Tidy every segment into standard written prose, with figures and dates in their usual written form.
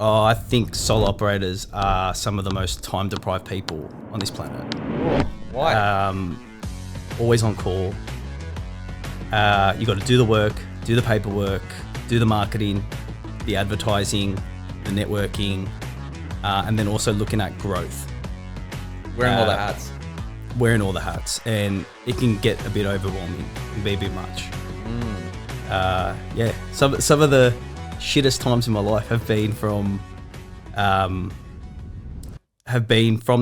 Oh, I think solo operators are some of the most time-deprived people on this planet. Why? Always on call. You got to do the work, do the paperwork, do the marketing, the advertising, the networking, and then also looking at growth. Wearing all the hats. Wearing all the hats, and it can get a bit overwhelming. It can be a bit much. Yeah, some of the shittest times in my life have been from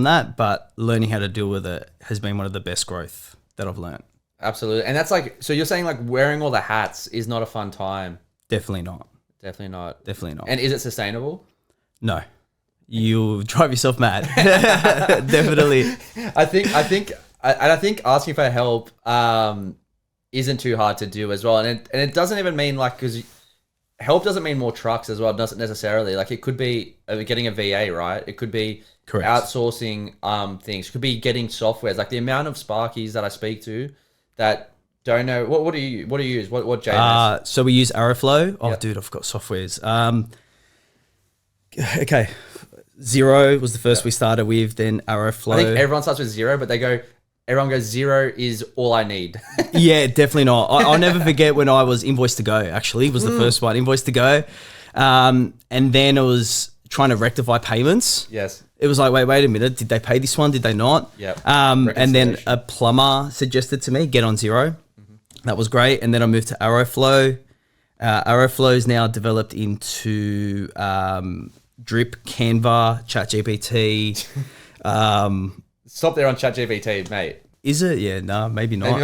that, but learning how to deal with it has been one of the best growth that I've learned. Absolutely. And that's like, so you're saying like wearing all the hats is not a fun time? Definitely not. Definitely not. Definitely not. And is it sustainable? No. You'll drive yourself mad. Definitely. I think asking for help isn't too hard to do as well. And it doesn't even mean like, because help doesn't mean more trucks as well. It doesn't necessarily. Like it could be getting a VA, right? It could be outsourcing things. It could be getting softwares. Like the amount of Sparkies that I speak to that don't know what do you use? What JMS? So we use Aeroflow. Oh, Yep. dude, I've got softwares. Okay, Zero was the first we started with. Then Aeroflow. I think everyone starts with Zero, but everyone goes Zero is all I need. Yeah, definitely not. I'll never forget when I was Invoice to Go. Actually, was the first one, Invoice to Go, and then it was trying to rectify payments. Yes. It was like, wait a minute. Did they pay this one? Did they not? Yep. And then a plumber suggested to me, get on Zero. That was great. And then I moved to Aeroflow. Aeroflow is now developed into Drip, Canva, ChatGPT. Stop there on ChatGPT, mate. Is it? Yeah, no, maybe not.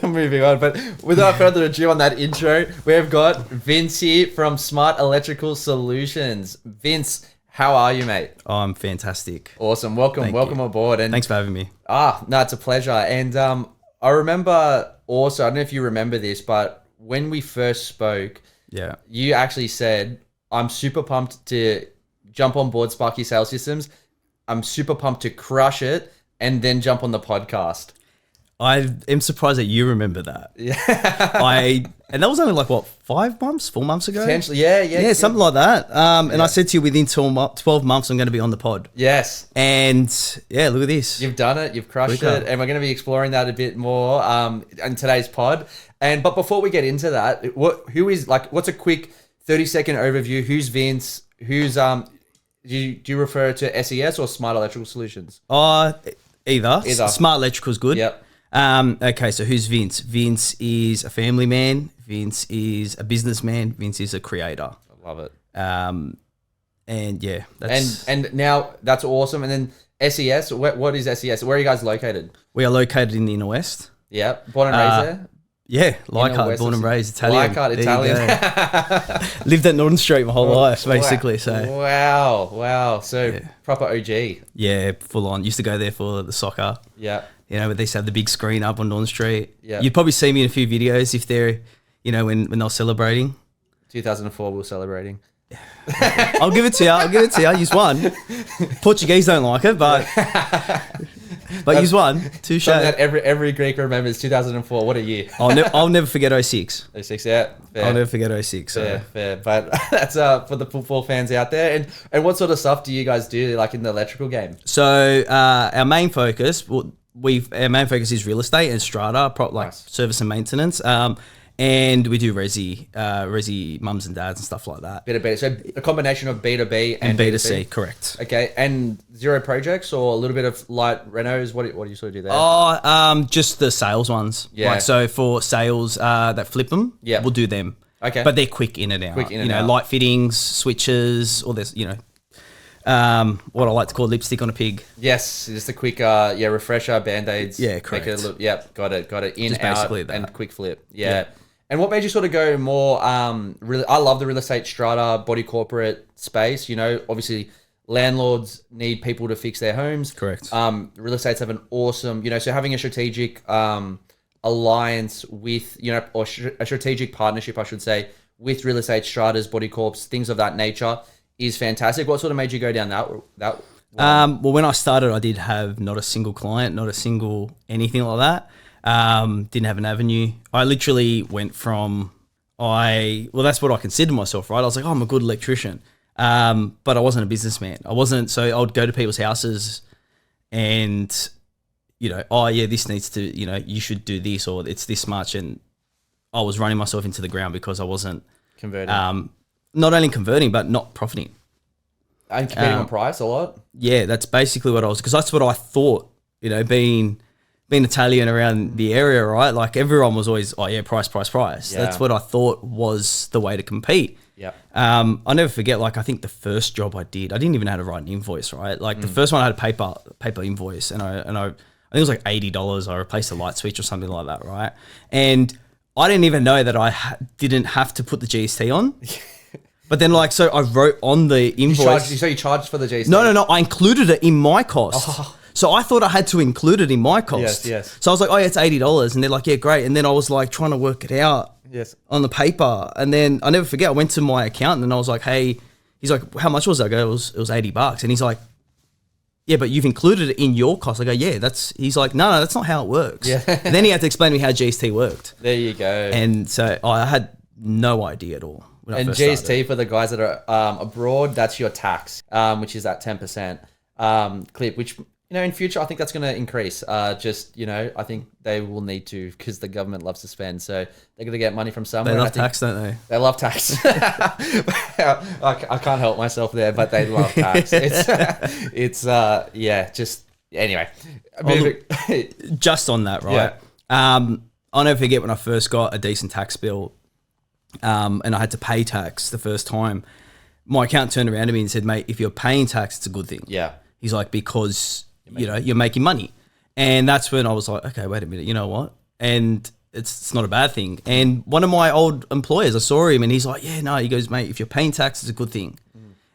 Moving on, but without further ado on that intro, we've got Vince here from Smart Electrical Solutions. Vince, how are you, mate? Oh, I'm fantastic. Awesome. Welcome Thank you. aboard. And Thanks for having me. no, it's a pleasure. And I remember also, I don't know if you remember this, but when we first spoke, Yeah. you actually said, I'm super pumped to jump on board Sparky Sales Systems. I'm super pumped to crush it and then jump on the podcast. I am surprised that you remember that. Yeah. And that was only like, what, 4 months ago? Potentially, yeah. Yeah, something like that. And I said to you within 12 months, I'm going to be on the pod. Yes. And yeah, look at this. You've done it. You've crushed it. And we're going to be exploring that a bit more in today's pod. But before we get into that, what's a quick 30-second overview? Who's Vince? Who's do you refer to SES or Smart Electrical Solutions? Either. Smart Electrical is good. Yep. Okay, so who's Vince? Vince is a family man. Vince is a businessman. Vince is a creator. I love it. And yeah, that's... And now that's awesome. And then SES, what is SES? Where are you guys located? We are located in the inner west. Yeah, born and raised there? Yeah, Leichhardt, born and raised, Italian. Leichhardt, Italian. Lived at Norton Street my whole life, basically. So Wow. So proper OG. Yeah, full on. Used to go there for the soccer. Yeah. You know, they used to have the big screen up on Norton Street. Yeah. You'd probably see me in a few videos if they're, you know, when they're celebrating. 2004, we were celebrating. I'll give it to you. Use one. Portuguese don't like it, but use one. Touche. Something that every Greek remembers. 2004. What a year. I'll never forget 06. 06, yeah. Fair. I'll never forget 06. So. Fair. But that's for the football fans out there. And what sort of stuff do you guys do, like in the electrical game? So our main focus, is real estate and strata, service and maintenance. And we do resi mums and dads and stuff like that. B2B. So a combination of B2B and B2C, correct. Okay. And zero projects or a little bit of light renos? What do you sort of do there? Just the sales ones. Yeah. Like, so for sales that flip them, we'll do them. Okay. But they're quick in and out. Light fittings, switches, or there's, what I like to call lipstick on a pig. Yes, just a quick refresher, band-aids. Yeah, correct. Make it a little, got it. In, just out, basically that. and quick flip. Yeah. And what made you sort of go more, really, I love the real estate strata, body corporate space. Obviously landlords need people to fix their homes. Correct. Real estates have an awesome, so having a strategic alliance with, or a strategic partnership, I should say, with real estate stratas, body corps, things of that nature is fantastic. What sort of made you go down that well, when I started, I did have not a single client, not a single anything like that. Didn't have an avenue. I literally went from that's what I consider myself, right? I was like, I'm a good electrician. But I wasn't a businessman. I wasn't. So I would go to people's houses and, you know, oh yeah, this needs to, you know, you should do this, or it's this much. And I was running myself into the ground because I wasn't converting. Not only converting, but not profiting. And competing on price a lot? Yeah, that's basically what I was, because that's what I thought, you know, being Italian around the area, right? Like everyone was always, oh yeah, price. Yeah. That's what I thought was the way to compete. Yeah. I'll never forget, like I think the first job I didn't even know how to write an invoice, right? Like the first one I had a paper invoice, and I think it was like $80. I replaced a light switch or something like that, right? And I didn't even know that I didn't have to put the GST on. But then, like, so I wrote on the invoice. You charged for the GST? No. I included it in my cost. Oh. So I thought I had to include it in my cost. Yes. So I was like, oh, yeah, it's $80. And they're like, yeah, great. And then I was like trying to work it out on the paper. And then I'll never forget, I went to my accountant and I was like, hey, he's like, how much was that? I go, it was $80. And he's like, yeah, but you've included it in your cost. I go, yeah, he's like, no, that's not how it works. Yeah. And then he had to explain to me how GST worked. There you go. And so I had no idea at all. And GST, for the guys that are abroad, that's your tax, which is at 10% clip, which, you know, in future, I think that's going to increase. Just, you know, I think they will need to, because the government loves to spend. So they're going to get money from somewhere. They love tax, don't they? They love tax. I can't help myself there, but they love tax. Anyway. Just on that, right? Yeah. I'll never forget when I first got a decent tax bill. And I had to pay tax the first time. My accountant turned around to me and said, mate, if you're paying tax, it's a good thing. Yeah. He's like, because, you know, you're making money. And that's when I was like, okay, wait a minute, you know what? And it's not a bad thing. And one of my old employers, I saw him and he's like, yeah, no, he goes, mate, if you're paying tax, it's a good thing.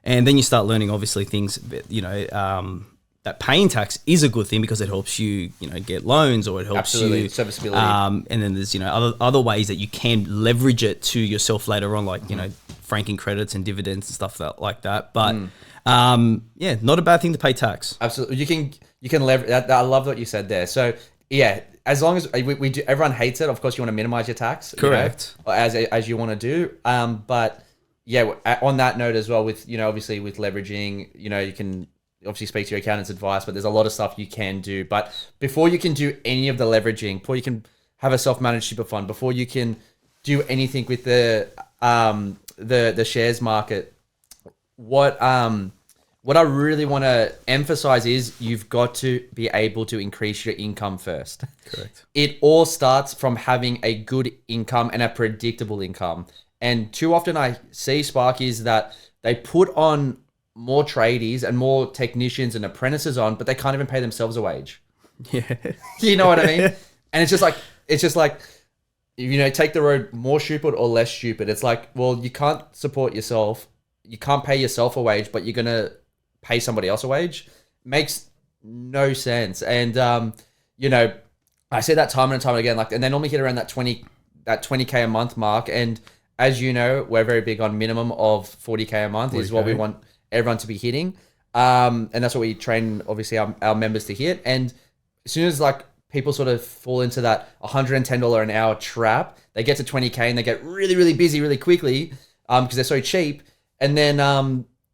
And then you start learning, obviously, things, you know, that paying tax is a good thing because it helps you, you know, get loans, or it helps you serviceability. And then there's, you know, other ways that you can leverage it to yourself later on, like, you know, franking credits and dividends and stuff like that. But yeah, not a bad thing to pay tax. Absolutely. You can leverage that. I love what you said there. So yeah, as long as we do, everyone hates it. Of course, you want to minimize your tax. Correct. You know, as you want to do. But yeah, on that note as well, with, you know, obviously with leveraging, you know, you can obviously speak to your accountant's advice, but there's a lot of stuff you can do. But before you can do any of the leveraging, before you can have a self-managed super fund, before you can do anything with the shares market, what I really want to emphasize is you've got to be able to increase your income first. Correct. It all starts from having a good income and a predictable income. And too often I see Sparkies that they put on more tradies and more technicians and apprentices on, but they can't even pay themselves a wage. Yeah. You know what I mean? And it's just like, you know, take the road more stupid or less stupid. It's like, well, you can't support yourself. You can't pay yourself a wage, but you're going to pay somebody else a wage. Makes no sense. And, you know, I say that time and time again, like, and they normally hit around that 20K a month mark. And as you know, we're very big on minimum of 40K a month 40K. Is what we want everyone to be hitting. And that's what we train, obviously, our members to hit. And as soon as, like, people sort of fall into that $110 an hour trap, they get to 20K and they get really, really busy really quickly because they're so cheap. And then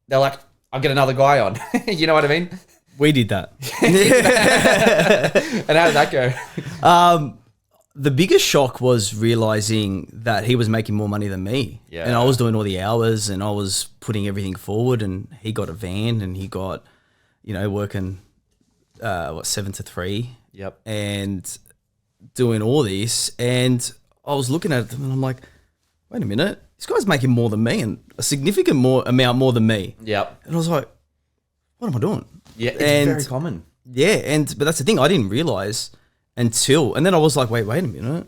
they're like, I'll get another guy on. You know what I mean? We did that. And how did that go? The biggest shock was realizing that he was making more money than me. Yeah. And I was doing all the hours and I was putting everything forward, and he got a van and he got, you know, working 7 to 3. Yep. And doing all this. And I was looking at him and I'm like, wait a minute, this guy's making more than me, and a significant amount more than me. Yep. And I was like, what am I doing? Yeah, it's very common. Yeah, but that's the thing, I didn't realize until, and then I was like, wait a minute,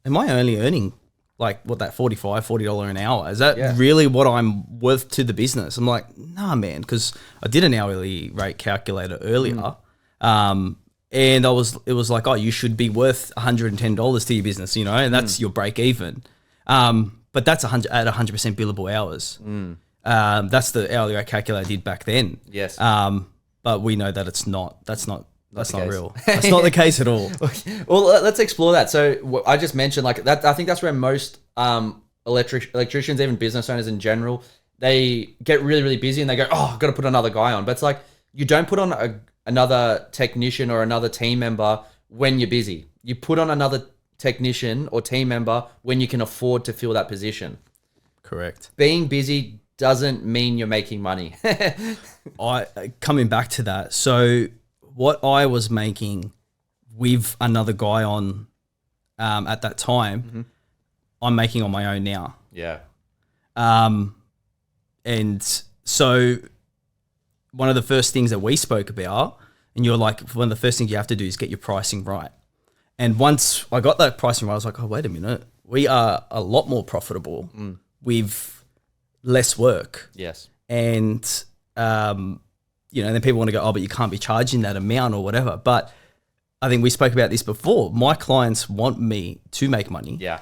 am I only earning like what, that $40 an hour? Is that really what I'm worth to the business? I'm like, nah, man, because I did an hourly rate calculator earlier. And it was like, oh, you should be worth $110 to your business, you know, and that's your break even. But that's at 100% billable hours. That's the hourly rate calculator I did back then. Yes. But we know that that's not real. That's not the case at all. Well, let's explore that. So I just mentioned, like, that, I think that's where most electricians, even business owners in general, they get really, really busy and they go, oh, I've got to put another guy on. But it's like, you don't put on another technician or another team member when you're busy. You put on another technician or team member when you can afford to fill that position. Correct. Being busy doesn't mean you're making money. Coming back to that. So what I was making with another guy on at that time, I'm making on my own now. Yeah. And so one of the first things that we spoke about, and you're like, one of the first things you have to do is get your pricing right. And once I got that pricing right, I was like, oh, wait a minute. We are a lot more profitable with less work. Yes. And, then people want to go, oh, but you can't be charging that amount or whatever. But I think we spoke about this before. My clients want me to make money. Yeah.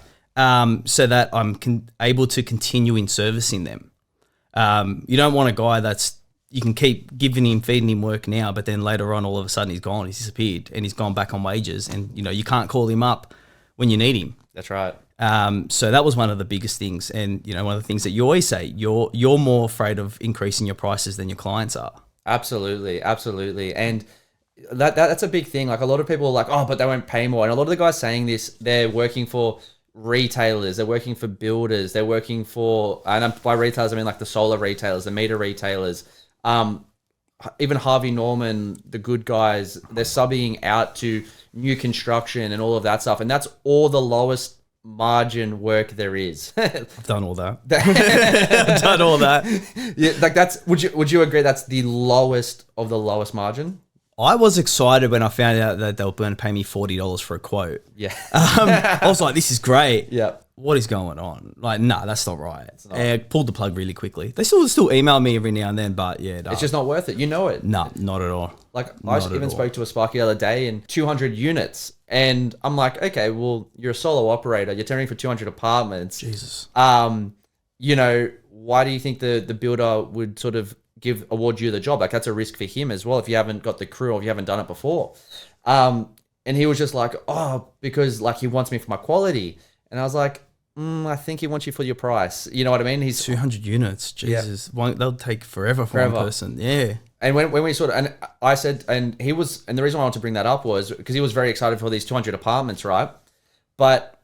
So that I'm able to continue in servicing them. You don't want a guy you can keep giving him, feeding him work now, but then later on, all of a sudden he's gone, he's disappeared, and he's gone back on wages, and you can't call him up when you need him. That's right. So that was one of the biggest things, and one of the things that you always say, you're more afraid of increasing your prices than your clients are. Absolutely, absolutely, and that's a big thing. Like, a lot of people are like, oh, but they won't pay more, and a lot of the guys saying this, they're working for retailers, they're working for builders, they're working for, and by retailers I mean like the solar retailers, the meter retailers. Even Harvey Norman, the good guys, they're subbing out to new construction and all of that stuff. And that's all the lowest margin work there is. I've done all that. I've done all that. Yeah, like would you agree that's the lowest of the lowest margin? I was excited when I found out that they were going to pay me $40 for a quote. Yeah. I was like, this is great. Yeah. What is going on? Like, nah, that's not right. I pulled the plug really quickly. They still email me every now and then, but yeah. It's just not worth it. You know it. No, not at all. Like, I even spoke to a Sparky the other day in 200 units. And I'm like, okay, well, you're a solo operator. You're tendering for 200 apartments. Jesus. Why do you think the builder would sort of award you the job? Like, that's a risk for him as well if you haven't got the crew or if you haven't done it before. And he was just like, oh, because like he wants me for my quality. And I was like, I think he wants you for your price. You know what I mean? He's 200 units. Jesus. Yeah. They'll take forever for one person. Yeah. And when we sort of, and I said, and he was, and the reason why I wanted to bring that up was because he was very excited for these 200 apartments, right? But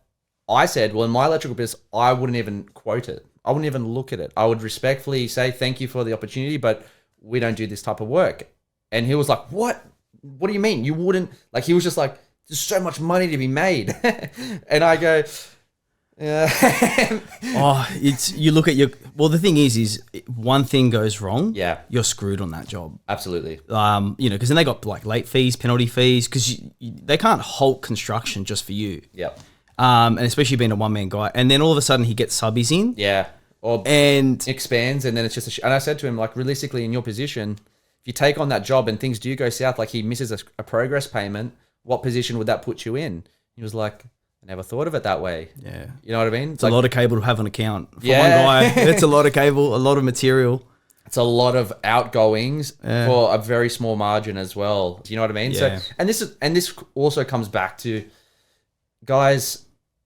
I said, well, in my electrical business, I wouldn't even quote it. I wouldn't even look at it. I would respectfully say, thank you for the opportunity, but we don't do this type of work. And he was like, what? What do you mean? You wouldn't? Like, he was just like, there's so much money to be made. And I go, yeah. You look at the thing is one thing goes wrong. Yeah. You're screwed on that job. Absolutely. Because then they got like late fees, penalty fees, because they can't halt construction just for you. Yep. And especially being a one-man guy. And then all of a sudden he gets subbies in. Yeah. And expands, and then it's just and I said to him, like, realistically, in your position, if you take on that job and things do go south, like he misses a progress payment, what position would that put you in? He was like, I never thought of it that way. Yeah. You know what I mean? It's like, a lot of cable to have on account. For one guy, it's a lot of cable, a lot of material. It's a lot of outgoings for a very small margin as well. Do you know what I mean? Yeah. So, and this also comes back to, guys,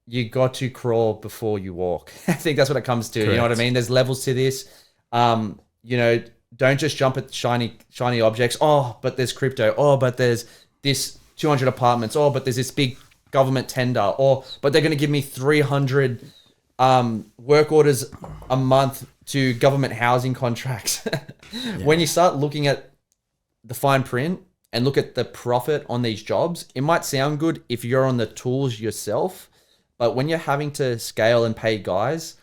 you got to crawl before you walk. I think that's what it comes to. Correct. You know what I mean? There's levels to this. Don't just jump at shiny objects. Oh, but there's crypto. Oh, but there's this 200 apartments. Oh, but there's this big government tender. But they're going to give me 300 work orders a month to government housing contracts. Yeah. When you start looking at the fine print and look at the profit on these jobs, it might sound good if you're on the tools yourself, but when you're having to scale and pay guys,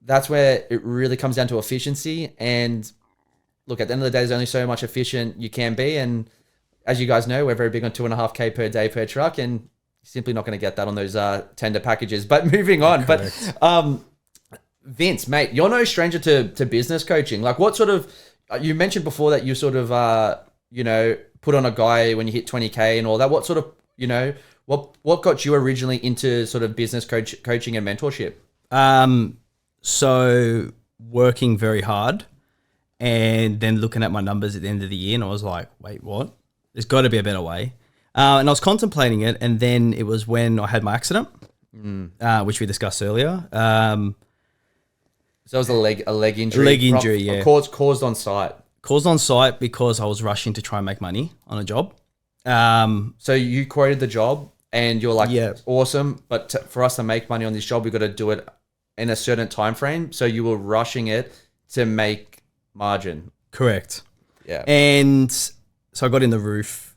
that's where it really comes down to efficiency. And look, at the end of the day, there's only so much efficient you can be. And as you guys know, we're very big on 2.5K per day per truck, and you're simply not going to get that on those tender packages. But moving on, Correct. But Vince, mate, you're no stranger to business coaching. Like, what sort of, you mentioned before that you sort of, put on a guy when you hit 20K and all that. What sort of, what got you originally into sort of business coaching and mentorship? So working very hard and then looking at my numbers at the end of the year, and I was like, wait, what? There's got to be a better way. And I was contemplating it, and then it was when I had my accident, which we discussed earlier. So it was a leg injury. Leg injury, yeah. Caused on site. Caused on site because I was rushing to try and make money on a job. So you quoted the job and you're like, Yeah. awesome, but for us to make money on this job, we got to do it in a certain time frame. So you were rushing it to make margin. Correct. Yeah. And so I got in the roof,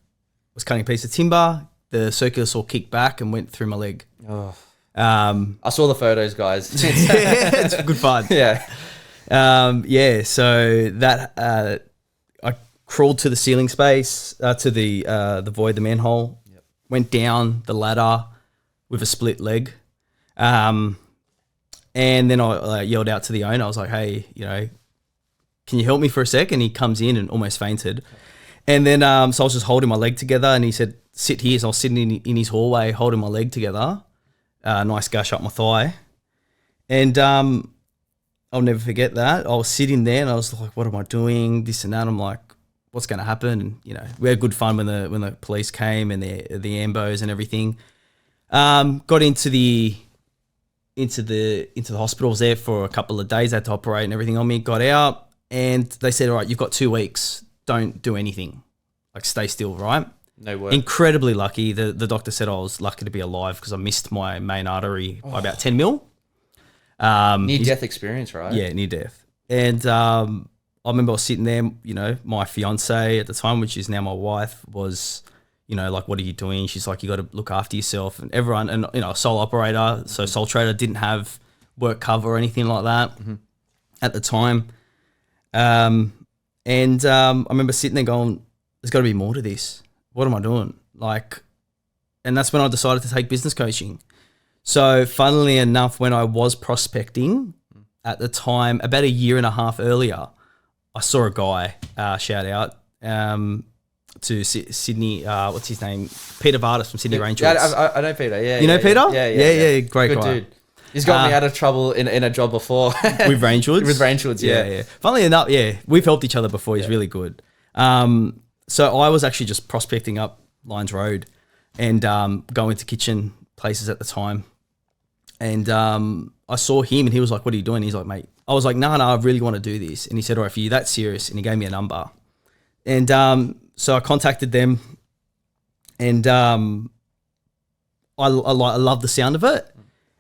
was cutting a piece of timber. The circular saw kicked back and went through my leg. Oh. I saw the photos, guys. it's good fun. Yeah. So that I crawled to the ceiling space, to the void, the manhole, went down the ladder with a split leg. And then I yelled out to the owner. I was like, hey, can you help me for a sec? And he comes in and almost fainted. And then, so I was just holding my leg together and he said, sit here. So I was sitting in his hallway, holding my leg together, nice gush up my thigh. And, I'll never forget that. I was sitting there and I was like, what am I doing? This and that. I'm like, what's going to happen? And, we had good fun when the police came and the ambos and everything. Got into the hospital. I was there for a couple of days. They had to operate and everything on me. Got out and they said, all right, you've got 2 weeks. Don't do anything. Like stay still, right? No work. Incredibly lucky. The doctor said I was lucky to be alive because I missed my main artery by about 10 mil. Near-death experience, right? Yeah, near death. And I remember I was sitting there, my fiance at the time, which is now my wife, was, like, what are you doing? She's like, you got to look after yourself. And everyone, and, sole operator, so sole trader, didn't have work cover or anything like that at the time. I remember sitting there going, there's got to be more to this. What am I doing? And that's when I decided to take business coaching. So funnily enough, when I was prospecting at the time, about 1.5 years earlier, I saw a guy, shout out to Sydney, what's his name? Peter Vardis from Sydney Rangers. Yeah, I know Peter, yeah. You know Peter? Yeah. Great Good guy. dude. He's got me out of trouble in a job before. With Rangewoods? With Rangewoods, yeah. Funnily enough, we've helped each other before. He's really good. So I was actually just prospecting up Lyons Road and going to kitchen places at the time. And I saw him and he was like, what are you doing? He's like, mate. I was like, no, I really want to do this. And he said, all right, for you, that's serious. And he gave me a number. And so I contacted them and I love the sound of it.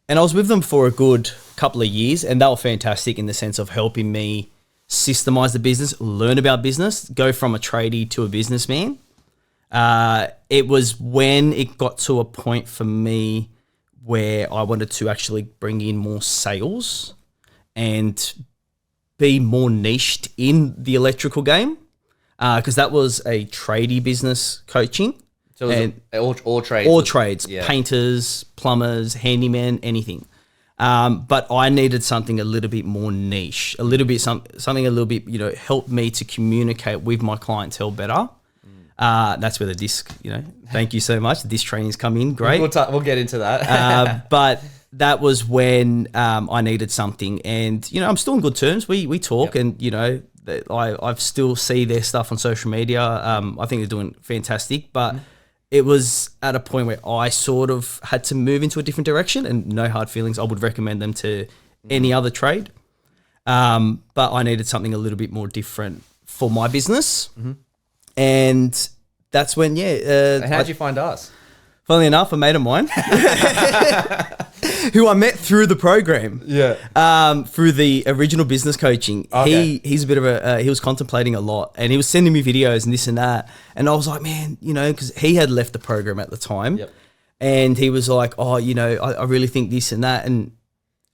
And I was with them for a good couple of years and they were fantastic in the sense of helping me systemize the business, learn about business, go from a tradie to a businessman. It was when it got to a point for me where I wanted to actually bring in more sales and be more niched in the electrical game, because that was a tradie business coaching. So it was all trades? All trades, yeah. Painters, plumbers, handyman, anything. But I needed something a little bit more niche, a little bit something a little bit, help me to communicate with my clientele better. That's where the disc, thank you so much. The disc training's come in, great. We'll get into that. But that was when I needed something, and I'm still in good terms. We talk, and I still see their stuff on social media. I think they're doing fantastic, but it was at a point where I sort of had to move into a different direction, and no hard feelings. I would recommend them to any other trade, but I needed something a little bit more different for my business. And that's when, how'd you find us? Funnily enough, a mate of mine who I met through the program. Yeah. Through the original business coaching. Okay. He's a bit of he was contemplating a lot and he was sending me videos and this and that. And I was like, man, because he had left the program at the time. Yep. And he was like, oh, I really think this and that. And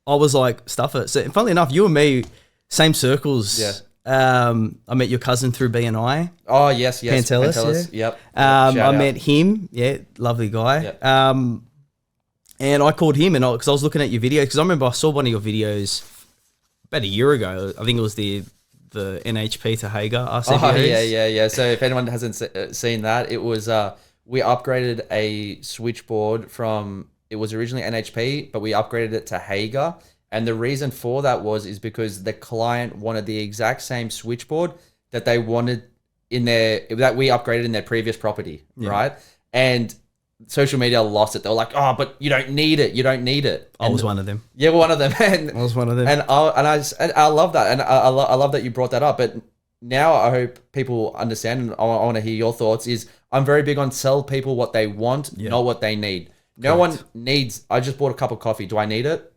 I was like, stuff it. So funnily enough, you and me, same circles. Yeah. I met your cousin through BNI. Oh, yes. Pantelis, yeah. Yep. I met him. Yeah, lovely guy. Yep. And I called him because I was looking at your video because I remember I saw one of your videos about 1 year ago. I think it was the NHP to Hager RCBs. Oh, yeah. So if anyone hasn't seen that, it was we upgraded a switchboard from, it was originally NHP, but we upgraded it to Hager. And the reason for that is because the client wanted the exact same switchboard that they wanted that we upgraded in their previous property, right? And social media lost it. They were like, oh, but you don't need it. You don't need it. I was one of them. Yeah, one of them. And, I was one of them. And I love that. And I love that you brought that up. But now I hope people understand, and I want to hear your thoughts, is I'm very big on sell people what they want, not what they need. No one needs, I just bought a cup of coffee. Do I need it?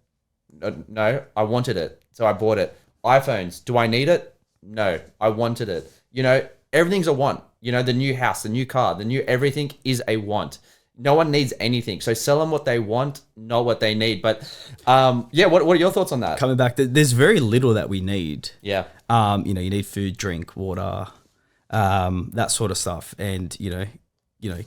No, I wanted it. So I bought it. iPhones, do I need it? No, I wanted it. You know, everything's a want. You know, the new house, the new car, the new everything is a want. No one needs anything. So sell them what they want, not what they need. But yeah, what are your thoughts on that? Coming back, there's very little that we need. Yeah. You know, you need food, drink, water, that sort of stuff. And, you know,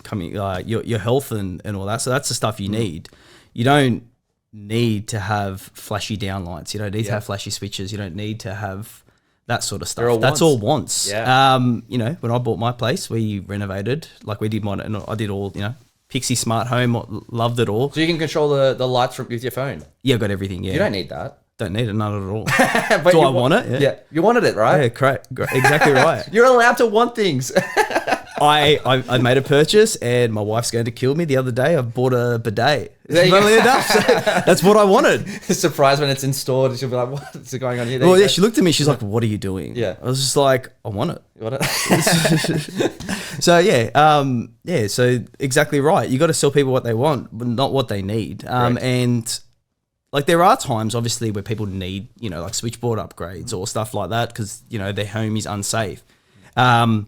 coming your health and all that. So that's the stuff you need. You don't need to have flashy downlights. You don't need to have flashy switches. You don't need to have that sort of stuff. That's all wants. Yeah. You know, when I bought my place, we renovated, like we did mine, and I did all, you know, Pixie Smart Home, loved it all. So you can control the lights with your phone? Yeah, got everything, yeah. You don't need that. Don't need it, none at all. But Do I want it? Yeah. You wanted it, right? Yeah, correct. Exactly right. You're allowed to want things. I made a purchase, and my wife's going to kill me the other day. I bought a bidet. Funnily enough, so that's what I wanted. Surprised when it's installed, she'll be like, "What is going on here?" Well, yeah, she looked at me. She's like, "What are you doing?" Yeah, I was just like, "I want it." You want it? So yeah, so exactly right. You got to sell people what they want, but not what they need. And like there are times, obviously, where people need, you know, like switchboard upgrades or stuff like that because, you know, their home is unsafe. And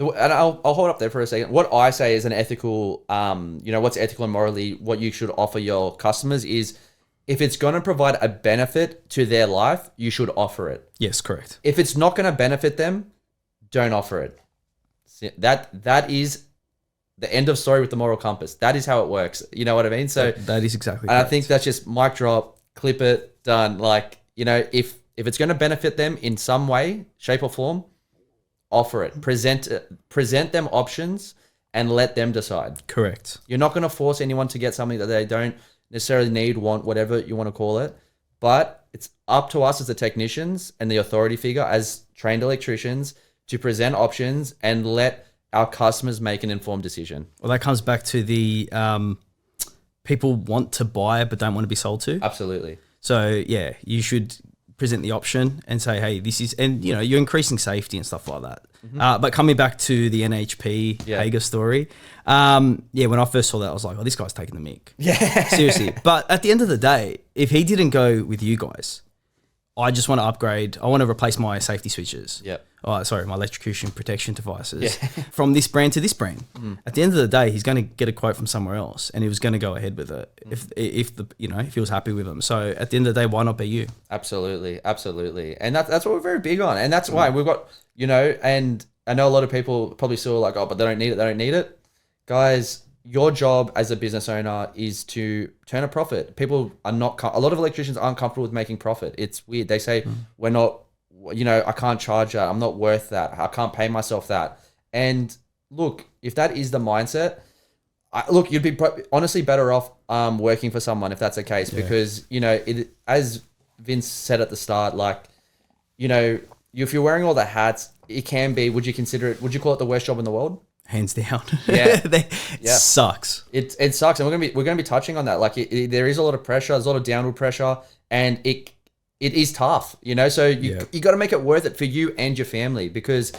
I'll hold up there for a second. What I say is an ethical, you know, what's ethical and morally what you should offer your customers is if it's going to provide a benefit to their life, you should offer it. Yes, correct. If it's not going to benefit them, don't offer it. That is the end of story with the moral compass. That is how it works. You know what I mean? So that is exactly and correct. I think that's just mic drop, clip it, done. Like, you know, if it's going to benefit them in some way, shape or form, offer it. Present them options and let them decide. Correct. You're not going to force anyone to get something that they don't necessarily need, want, whatever you want to call it. But it's up to us as the technicians and the authority figure as trained electricians to present options and let our customers make an informed decision. Well, that comes back to the people want to buy but don't want to be sold to. Absolutely. So yeah, you should present the option and say, hey, this is, and you know, you're increasing safety and stuff like that. But coming back to the NHP Hager story, when I first saw that, I was like, oh, this guy's taking the mick. Yeah. Seriously. But at the end of the day, if he didn't go with you guys, I just want to upgrade. I want to replace my safety switches. Yep. Oh, sorry, my electrocution protection devices from this brand to this brand. At the end of the day, he's going to get a quote from somewhere else, and he was going to go ahead with it if he was happy with them. So at the end of the day, why not be you? Absolutely, and that's what we're very big on, and that's why we've got, you know, and I know a lot of people probably still like, oh, but they don't need it, guys. Your job as a business owner is to turn a profit. People are not, a lot of electricians aren't comfortable with making profit. It's weird. They say, we're not, you know, I can't charge that. I'm not worth that. I can't pay myself that. And look, if that is the mindset, you'd be honestly better off working for someone if that's the case, because, you know, as Vince said at the start, like, you know, if you're wearing all the hats, it can be, would you call it the worst job in the world? Hands down. Yeah. It sucks. It sucks. And we're going to be touching on that. Like there is a lot of pressure. There's a lot of downward pressure, and it is tough, you know? So you got to make it worth it for you and your family, because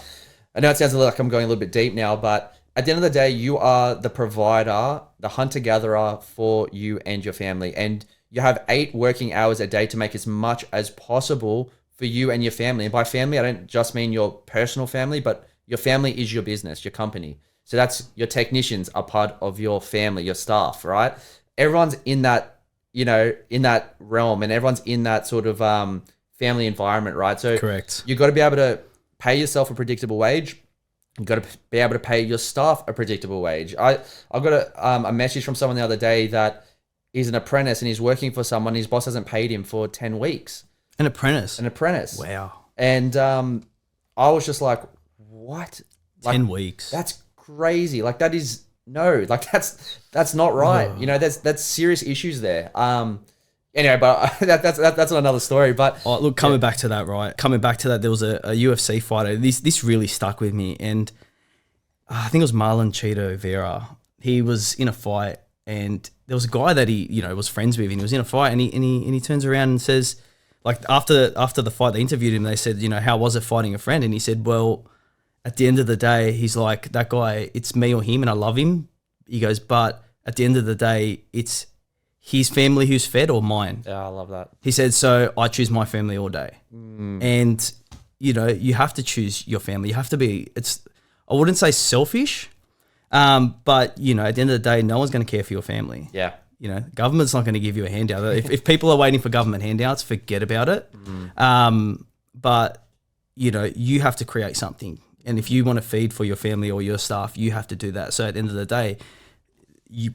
I know it sounds like I'm going a little bit deep now, but at the end of the day, you are the provider, the hunter-gatherer for you and your family. And you have 8 working hours a day to make as much as possible for you and your family. And by family, I don't just mean your personal family, but your family is your business, your company. So that's your technicians are part of your family, your staff, right? Everyone's in that, you know, in that realm, and everyone's in that sort of family environment, right? So correct. You've got to be able to pay yourself a predictable wage. You've got to be able to pay your staff a predictable wage. I got a message from someone the other day that he's an apprentice and he's working for someone. His boss hasn't paid him for 10 weeks. An apprentice? An apprentice. Wow. And I was just like, what? 10 weeks. That's crazy. Like that's not right. You know, that's serious issues there. Anyway, but that's another story. But look, coming back to that, right? Coming back to that, there was a UFC fighter. This really stuck with me, and I think it was Marlon Cheeto Vera. he was in a fight, and there was a guy that he, was friends with, and he was in a fight, and he turns around and says, like, after the fight, they interviewed him. They said, how was it fighting a friend? And he said, well, at the end of the day, he's like, that guy, it's me or him, and I love him. He goes, but at the end of the day, it's his family who's fed or mine. Yeah, I love that. He said, so I choose my family all day. And, you have to choose your family. You have to be, I wouldn't say selfish, but, at the end of the day, no one's going to care for your family. Yeah. Government's not going to give you a handout. If people are waiting for government handouts, forget about it. But, you have to create something. And if you want to feed for your family or your staff, you have to do that. So at the end of the day,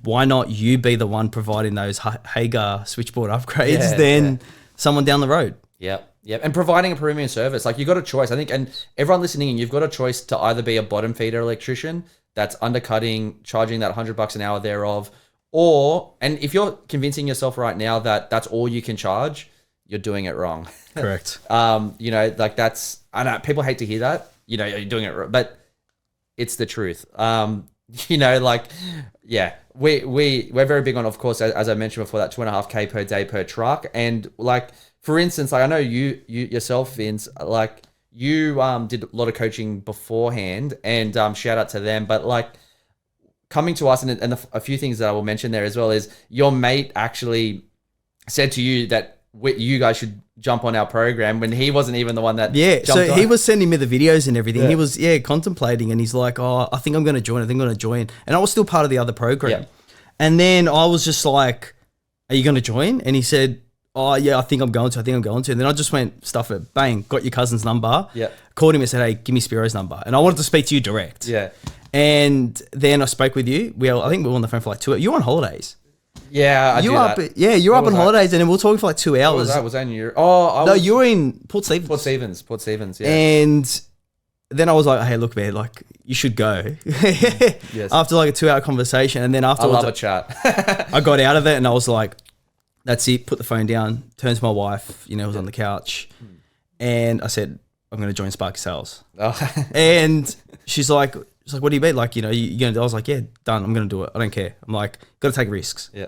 why not you be the one providing those Hagar switchboard upgrades than someone down the road? Yep. And providing a premium service. Like, you got a choice, I think, and everyone listening in, you've got a choice to either be a bottom feeder electrician that's undercutting, charging that $100 an hour thereof, and if you're convincing yourself right now that that's all you can charge, you're doing it wrong. Correct. Like, that's, I know people hate to hear that, you're doing it wrong, but it's the truth. Like, yeah, we're very big on, of course, as I mentioned before, that 2.5K per day per truck. And like, for instance, like, I know you yourself, Vince, like, you did a lot of coaching beforehand, and shout out to them. But like, coming to us, and a few things that I will mention there as well is your mate actually said to you that you guys should jump on our program when he wasn't even the one that jumped on. He was sending me the videos and everything. He was contemplating, and he's like, oh, I think I'm going to join. And I was still part of the other program. Yeah. And then I was just like, are you going to join? And he said, oh yeah, I think I'm going to. And then I just went, stuff it, bang, got your cousin's number. Yeah. Called him and said, hey, give me Spiro's number. And I wanted to speak to you direct. Yeah. And then I spoke with you. I think we were on the phone for like 2 hours. You were on holidays. Yeah, you were up on holidays, and then we were talking for like 2 hours. Was that in your? You were in Port Stephens. Port Stephens. Yeah. And then I was like, hey, look, man, like, you should go. Yes. After like a 2 hour conversation, and then afterwards, I love a chat. I got out of it, and I was like, that's it. Put the phone down. Turns to my wife. Was on the couch, and I said, I'm going to join Sparky Sales. Oh. And she's like, what do you mean? Like, you going to, I was like, yeah, done. I'm going to do it. I don't care. I'm like, got to take risks. Yeah.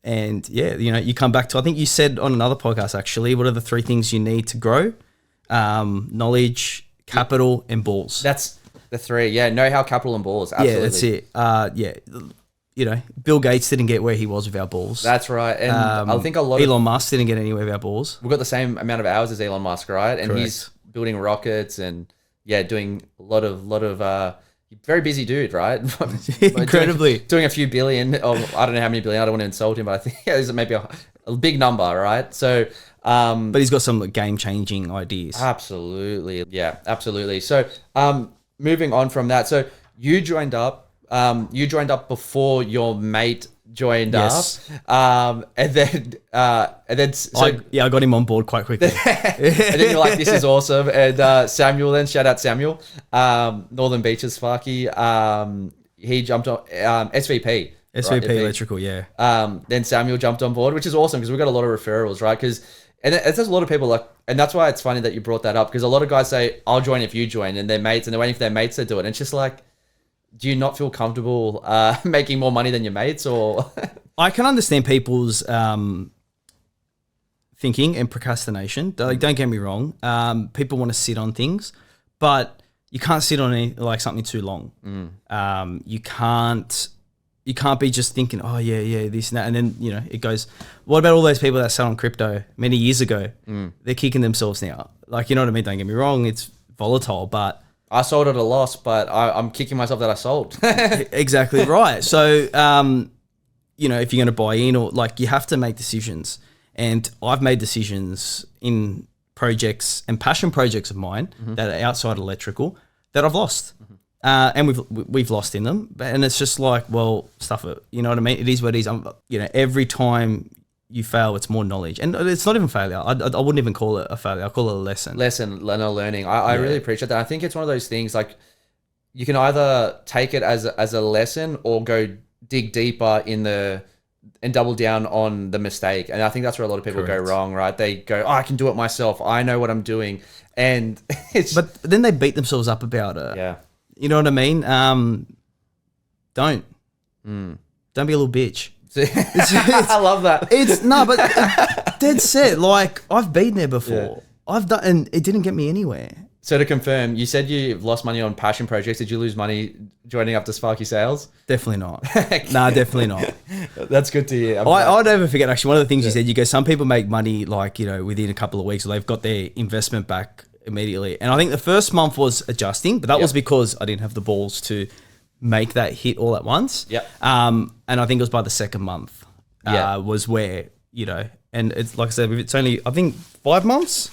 And yeah, you come back to, I think you said on another podcast, actually, what are the 3 things you need to grow? Knowledge, capital, and balls. That's the 3. Yeah. Know-how, capital, and balls. Absolutely. Yeah, that's it. Bill Gates didn't get where he was with our balls. That's right. And I think a lot of Elon Musk didn't get anywhere with our balls. We've got the same amount of hours as Elon Musk, right? And Correct. He's building rockets and doing a lot of very busy dude, right? Incredibly. Doing a few billion, or I don't know how many billion, I don't want to insult him, but I think there's maybe a big number, right? So but he's got some game-changing ideas. Absolutely. Yeah, absolutely. So moving on from that, so you joined up before your mate joined Yes. up, and then I got him on board quite quickly. and then you're like, this is awesome. And Samuel, then shout out Samuel, Northern Beaches Sparky, he jumped on SVP SVP electrical, yeah. Then Samuel jumped on board, which is awesome because we got a lot of referrals, right? And there's a lot of people like, and that's why it's funny that you brought that up, because a lot of guys say, I'll join if you join, and their mates, and they're waiting for their mates to do it. And it's just like, do you not feel comfortable making more money than your mates, or? I can understand people's thinking and procrastination. Like, don't get me wrong. People want to sit on things, but you can't sit on something too long. You can't be just thinking, oh yeah, this and that, and then it goes. What about all those people that sat on crypto many years ago? They're kicking themselves now. Like, you know what I mean? Don't get me wrong. It's volatile, but I sold at a loss, but I'm kicking myself that I sold. Exactly right. So, if you're going to buy in, or like, you have to make decisions. And I've made decisions in projects and passion projects of mine that are outside electrical that I've lost. And we've lost in them. And it's just like, well, stuff it. You know what I mean? It is what it is. Every time you fail, it's more knowledge. And it's not even failure. I wouldn't even call it a failure. I call it a lesson. Learning. I really appreciate that. I think it's one of those things, like, you can either take it as a lesson or go dig deeper and double down on the mistake. And I think that's where a lot of people go wrong, right? They go, I can do it myself. I know what I'm doing. And but then they beat themselves up about it. Yeah. You know what I mean? don't be a little bitch. I love that. It's no, but dead set. Like I've been there before. I've done, and it didn't get me anywhere. So to confirm, you said you lost money on passion projects. Did you lose money joining up to Sparky Sales? Definitely not. Nah, definitely not. That's good to hear. I'll never forget, actually, one of the things you said, you go, some people make money like, you know, within a couple of weeks, or they've got their investment back immediately. And I think the first month was adjusting, but that was because I didn't have the balls to make that hit all at once. Yeah. And I think it was by the second month was where, you know, and it's like I said, it's only, I think 5 months.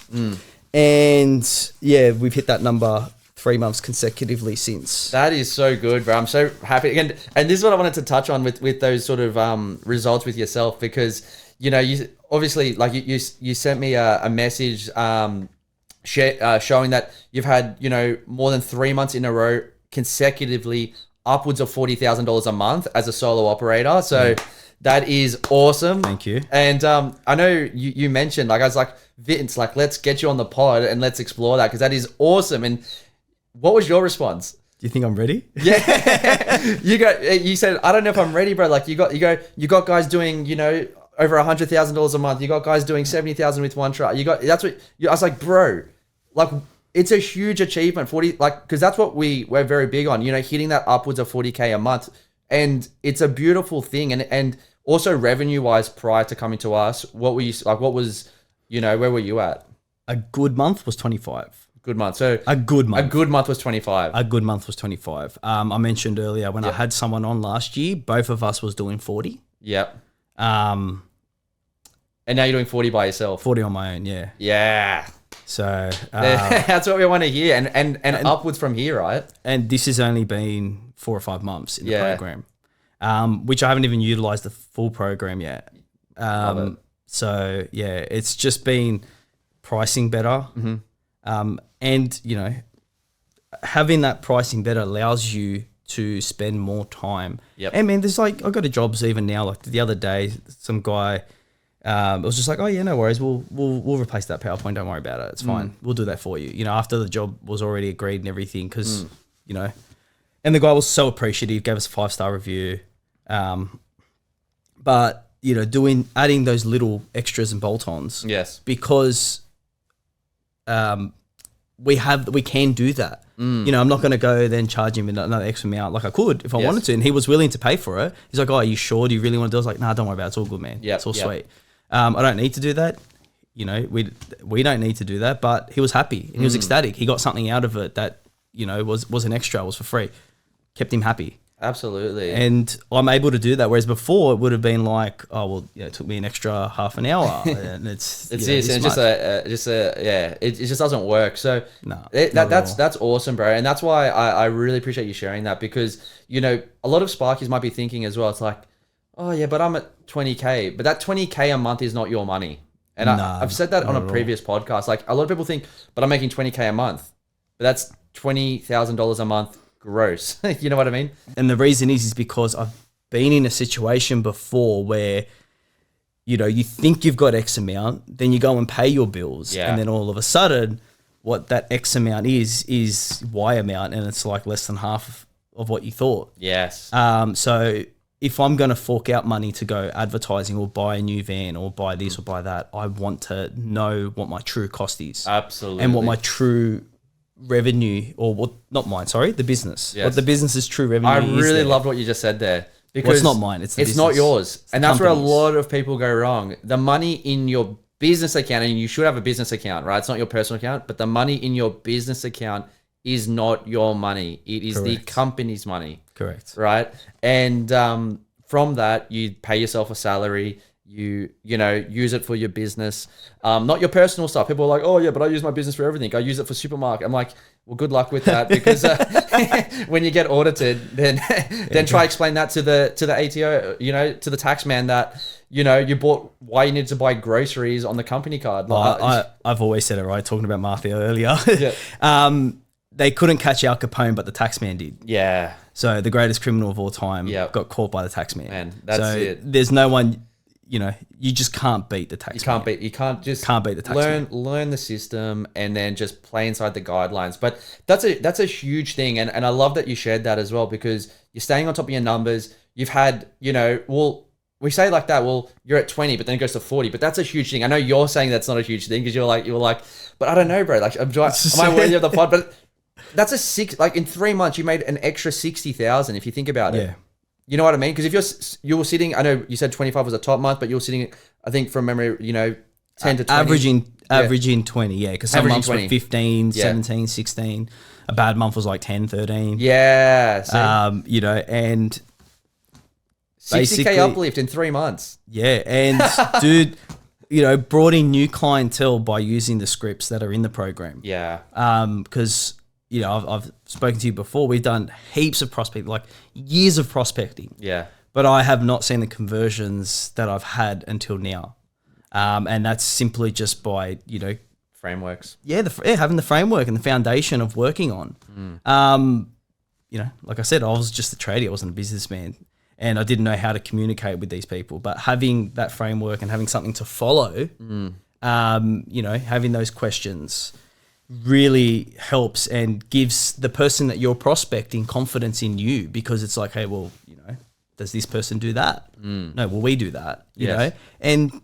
And yeah, we've hit that number 3 months consecutively since. That is so good, bro. I'm so happy. And this is what I wanted to touch on with those sort of results with yourself, because, you know, you obviously, like you sent me a message showing that you've had, you know, more than 3 months in a row consecutively upwards of $40,000 a month as a solo operator. So that is awesome. Thank you. And I know you mentioned, like, I was like, Vince, like, let's get you on the pod and let's explore that, because that is awesome. And what was your response? Do you think I'm ready? Yeah. You said, I don't know if I'm ready, bro. Like you got guys doing, you know, over $100,000 a month. You got guys doing 70,000 with one truck. I was like, bro, like, it's a huge achievement. 40, like, because that's what we're very big on, you know, hitting that upwards of 40K a month. And it's a beautiful thing. And also revenue wise, prior to coming to us, what were you like? What was, you know, where were you at? A good month was 25. Good month. So a good month. A good month was 25. A good month was 25. I mentioned earlier when I had someone on last year, both of us was doing 40. Yep. And now you're doing 40 by yourself. 40 on my own, yeah. Yeah. So that's what we want to hear, and upwards from here, right? And this has only been 4 or 5 months in the program, which I haven't even utilized the full program yet. Love it. So yeah, it's just been pricing better, and you know, having that pricing better allows you to spend more time. Yep. I mean, there's like, I got a jobs even now. Like the other day, some guy. It was just like, oh yeah, no worries. We'll replace that PowerPoint. Don't worry about it. It's fine. We'll do that for you. You know, after the job was already agreed and everything, because you know, and the guy was so appreciative. Gave us a 5-star review. But you know, adding those little extras and bolt-ons. Yes. Because we can do that. You know, I'm not going to go then charge him another extra amount like I could if I wanted to, and he was willing to pay for it. He's like, oh, are you sure? Do you really want to do it? I was like, nah, don't worry about it. It's all good, man. It's all sweet. I don't need to do that. You know, we don't need to do that, but he was happy and he was ecstatic. He got something out of it that, you know, was an extra, was for free. Kept him happy. Absolutely. And I'm able to do that. Whereas before it would have been like, oh, well, you know, it took me an extra half an hour and it just doesn't work. So no, that's awesome, bro. And that's why I really appreciate you sharing that, because, you know, a lot of Sparkies might be thinking as well. It's like, oh yeah, but I'm at 20K, but that 20K a month is not your money. And I've said that on a previous podcast. Like, a lot of people think, but I'm making 20K a month, but that's $20,000 a month gross. You know what I mean? And the reason is because I've been in a situation before where, you know, you think you've got X amount, then you go and pay your bills, and then all of a sudden what that X amount is Y amount, and it's like less than half of what you thought. Yes. So if I'm going to fork out money to go advertising or buy a new van or buy this or buy that, I want to know what my true cost is. Absolutely. And what my true revenue, or what, not mine, sorry, the business. What the business's true revenue is. I really loved what you just said there. Because well, it's not mine, it's not yours. And that's where a lot of people go wrong. The money in your business account, and you should have a business account, right? It's not your personal account, but the money in your business account is not your money. It is the company's money. Correct. Right? And from that, you pay yourself a salary. You know, use it for your business, not your personal stuff. People are like, oh yeah, but I use my business for everything. I use it for supermarket. I'm like, well, good luck with that, because when you get audited, then try explain that to the ATO, you know, to the tax man, that, you know, you bought, why you needed to buy groceries on the company card. I've always said it, right? Talking about mafia earlier. They couldn't catch Al Capone, but the tax man did. Yeah. So the greatest criminal of all time got caught by the tax man. Man, that's it. There's no one. you just can't beat the tax. You can't just can't beat the tax. Learn the system and then just play inside the guidelines. But that's a huge thing. And I love that you shared that as well, because you're staying on top of your numbers. You've had, we say like that, well, you're at 20, but then it goes to 40. But that's a huge thing. I know you're saying that's not a huge thing because you were like, but I don't know, bro. Like, am I worthy of the pod? But that's in 3 months, you made an extra 60,000 if you think about it. Yeah. You know what I mean? Because if you were sitting, I know you said 25 was a top month, but you're sitting, I think from memory, 10 to 20. Averaging 20, yeah. Because some months 20. were 15, 17, 16. A bad month was like 10, 13. Yeah. And 60K uplift in 3 months. Yeah. And dude, brought in new clientele by using the scripts that are in the program. Yeah. Because I've spoken to you before. We've done heaps of prospecting, like years of prospecting. Yeah. But I have not seen the conversions that I've had until now. And that's simply just by, frameworks. Yeah, having the framework and the foundation of working on. Like I said, I was just a tradie. I wasn't a businessman. And I didn't know how to communicate with these people. But having that framework and having something to follow, having those questions really helps and gives the person that you're prospecting confidence in you, because it's like, hey, well, does this person do that? No, well, we do that, you know, and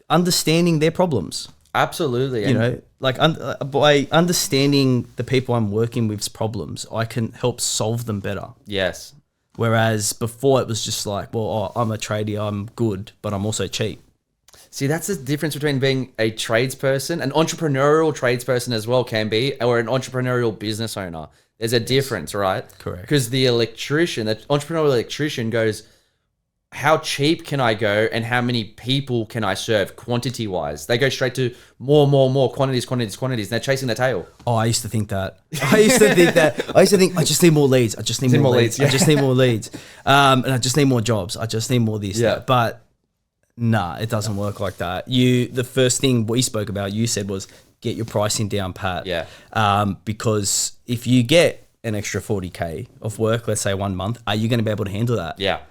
understanding their problems. Absolutely. By understanding the people I'm working with's problems, I can help solve them better. Yes. Whereas before it was just like, well, I'm a tradie, I'm good, but I'm also cheap. See, that's the difference between being a tradesperson, an entrepreneurial tradesperson as well can be, or an entrepreneurial business owner. There's a difference, right? Correct. Because the entrepreneurial electrician goes, how cheap can I go and how many people can I serve quantity-wise? They go straight to more, quantities, and they're chasing their tail. Oh, I used to think that. I used to think, I just need more leads. I just need more leads. Yeah. I just need more leads. And I just need more jobs. I just need more this. Yeah. That. But nah, it doesn't work like that. The first thing we spoke about, you said, was get your pricing down pat. Yeah. Because if you get an extra 40K of work, let's say 1 month, are you going to be able to handle that? Yeah.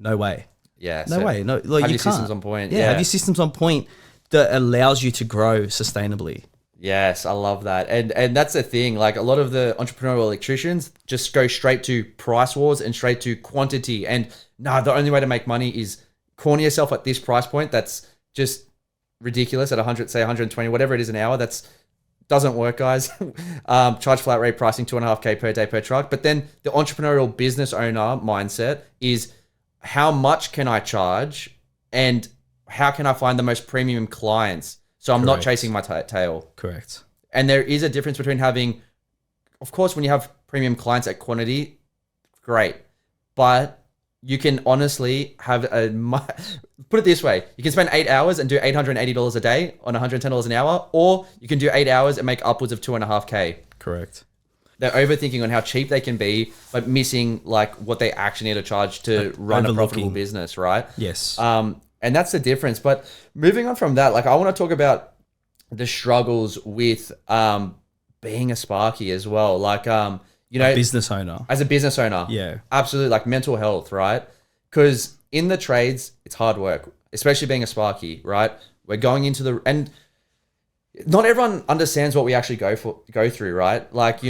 No way. Yeah. No way. No, like, have you your can't. systems on point. Yeah, have your systems on point that allows you to grow sustainably. Yes, I love that. And that's the thing. Like, a lot of the entrepreneurial electricians just go straight to price wars and straight to quantity. And the only way to make money is corner yourself at this price point. That's just ridiculous at 100, say 120, whatever it is an hour. That's doesn't work, guys. Charge flat rate pricing, 2.5K per day per truck. But then the entrepreneurial business owner mindset is, how much can I charge and how can I find the most premium clients so I'm not chasing my tail? Correct. And there is a difference between having, of course, when you have premium clients at quantity, great. But you can honestly have put it this way, you can spend 8 hours and do $880 a day on $110 an hour, or you can do 8 hours and make upwards of 2.5K. Correct. They're overthinking on how cheap they can be, but missing like what they actually need to charge to run a profitable business, right? Yes. And that's the difference. But moving on from that, like, I want to talk about the struggles with being a Sparky as well. Like, a business owner. As a business owner. Yeah. Absolutely. Like mental health, right? Because in the trades, it's hard work, especially being a Sparky, right? We're going into and not everyone understands what we actually go through, right? Like,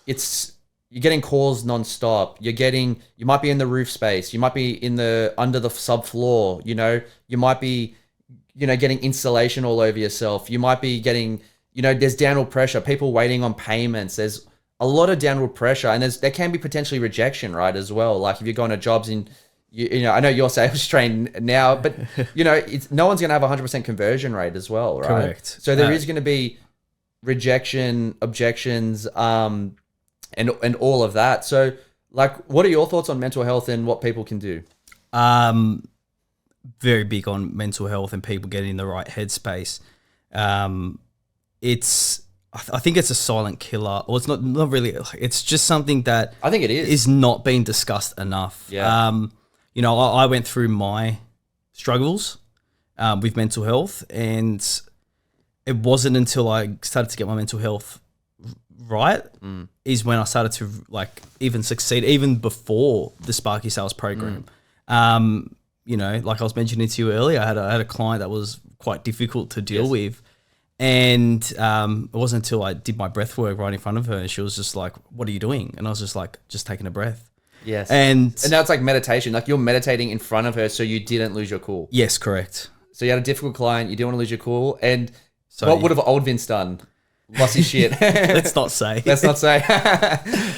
it's, you're getting calls nonstop. You might be in the roof space. You might be under the subfloor, you might be, getting installation all over yourself. You might be getting, there's downward pressure, people waiting on payments. There's a lot of downward pressure, and there can be potentially rejection, right? As well. Like, if you're going to jobs I know you're sales trained now, but no one's going to have 100% conversion rate as well, right? Correct. So there is going to be rejection, objections, and all of that. So, like, what are your thoughts on mental health and what people can do? Very big on mental health and people getting in the right headspace. I think it's a silent killer, or it's not really. It's just something that I think it is not being discussed enough. Yeah. I went through my struggles with mental health, and it wasn't until I started to get my mental health right is when I started to even succeed, even before the Sparky Sales program. you know, like I was mentioning to you earlier, I had a client that was quite difficult to deal with. And it wasn't until I did my breath work right in front of her, and she was just like, "What are you doing?" And I was just like, "Just taking a breath." Yes. And now it's like meditation. Like you're meditating in front of her so you didn't lose your cool. yes, correct. So you had a difficult client, you didn't want to lose your cool. And So what would have old Vince done? Lost his shit. let's not say. Let's not say.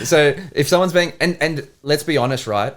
So if someone's being, and let's be honest, right?